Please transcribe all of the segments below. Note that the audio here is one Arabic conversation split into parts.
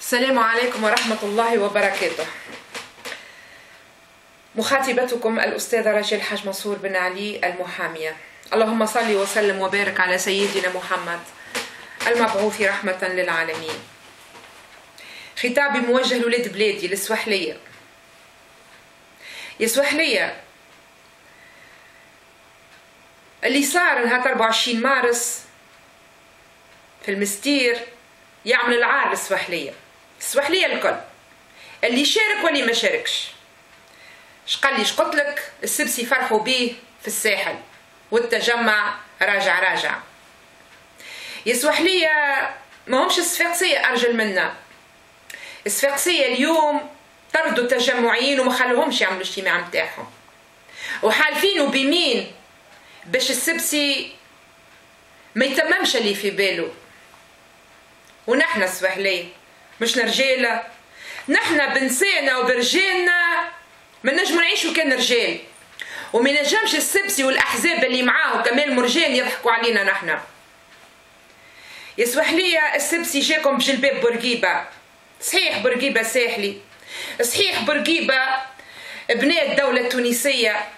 السلام عليكم ورحمة الله وبركاته. مخاطبتكم الأستاذة رجال حاج منصور بن علي المحامية. اللهم صل وسلم وبارك على سيدنا محمد المبعوث رحمة للعالمين. خطابي موجه لولاد بلادي للسوحلية. يا سوحلية، اللي صار نهار 24 مارس في المستير يعمل العار للسوحلية، السوحلية الكل، اللي شارك واللي ما شاركش. شقال لي شقتلك السبسي فرحوا بيه في الساحل والتجمع راجع. يا سوحلية، ما همش الصفاقسية أرجل منا. الصفاقسية اليوم طردوا التجمعيين وما خلوهمش يعملوا الاجتماع متاعهم، وحالفين وبيمين باش السبسي ما يتممش اللي في باله. ونحن السوحلية مش رجالة، نحن بنسانا وبرجالنا ما نجمو نعيشو كان رجال، وما نجمش السبسي والاحزاب اللي معاه كمال مرجان يضحكوا علينا نحن. يا سوحلية، السبسي جاكم بجلباب بورقيبة، صحيح بورقيبة ساحلي، صحيح بورقيبة بناء الدولة التونسية،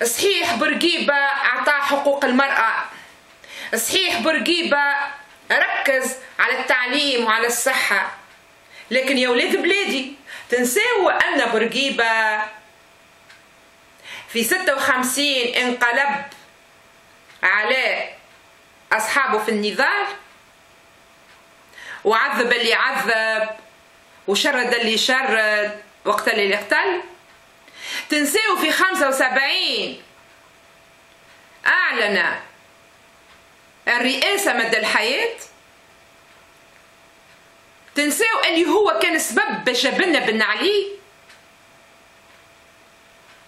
صحيح بورقيبة اعطاه حقوق المرأة، صحيح بورقيبة ركز على التعليم وعلى الصحة. لكن يا ولاد بلادي، تنساو أن بورقيبة في 56 انقلب على أصحابه في النضال، وعذب اللي عذب وشرد اللي شرد وقتل اللي قتل. تنساو في 75 أعلن الرئاسة مدى الحياة. تنساو اللي هو كان سبب باش جابلنا بن علي.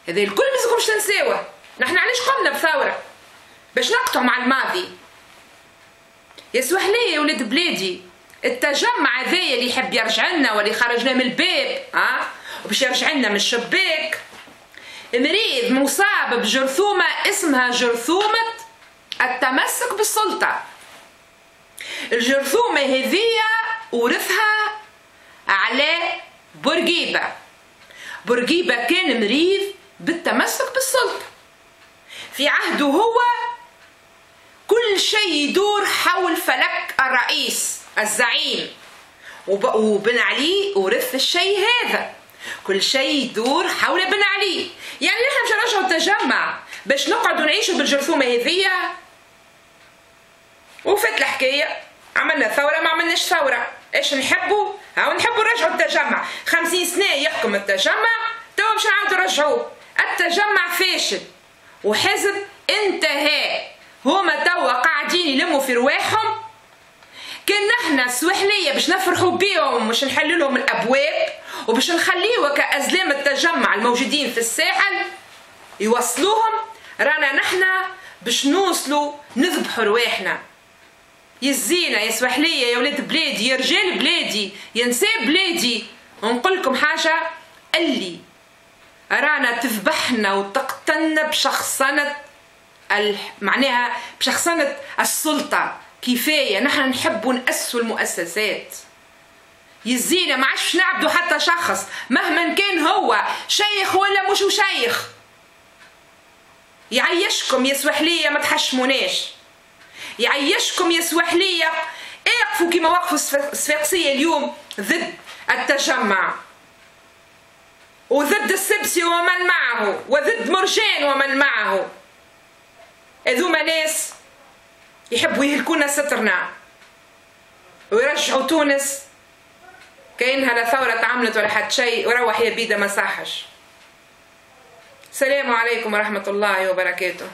هذا الكل مازلكمش تنساوه. نحن علاش قمنا بثورة؟ باش نقطعوا مع الماضي. يا سوحلية يا ولاد بلادي، التجمع هذايا اللي يحب يرجع لنا واللي خرجنا من الباب وباش يرجع لنا من الشباك، مريض مصاب بجرثومة اسمها جرثومة التمسك بالسلطة. الجرثومة هذيا ورثها على بورقيبة. بورقيبة كان مريض بالتمسك بالسلطة. في عهده هو كل شيء يدور حول فلك الرئيس الزعيم، وبن علي ورث الشيء هذا، كل شيء يدور حول بن علي. يعني نحن مش نرجعوا التجمع باش نقعدوا نعيشوا بالجرثومة هذيا. وفات الحكاية، عملنا ثورة ما عملناش ثورة. ايش نحبوا؟ نحبوا نرجعوا التجمع. 50 سنة يحكم التجمع، توا باش نعاودوا نرجعوه. التجمع فاشل وحزب انتهى. هما توا قاعدين يلموا في رواحهم. كان نحن السوحلية باش نفرحوا بيهم، باش نحلوا لهم الابواب، وباش نخليوا كأزلام التجمع الموجودين في الساحل يوصلوهم، رانا نحن باش نوصلوا نذبحوا رواحنا. يا الزينة يا سوحلية يا ولاد بلادي يا رجال بلادي يا نساء بلادي، ونقول لكم حاجة، اللي رانا تذبحنا وتقتلنا بشخصنة معناها بشخصنة السلطة. كفاية، نحن نحبوا نأسسوا المؤسسات. يا الزينة، ما عادش نعبدوا حتى شخص مهما كان هو شيخ ولا مش شيخ. يعيشكم يا سوحلية، ما تحشموناش. يعيشكم يا سوحلية، اقفوا كما وقفوا الصفاقسية اليوم ضد التجمع وضد السبسي ومن معه وضد مرجان ومن معه. هذوما ناس يحبوا يهلكونا سترنا ويرجعوا تونس كأنها لا ثورة تعملت ولا حد شيء، وروح يا بيدا ما صحش. السلام عليكم ورحمة الله وبركاته.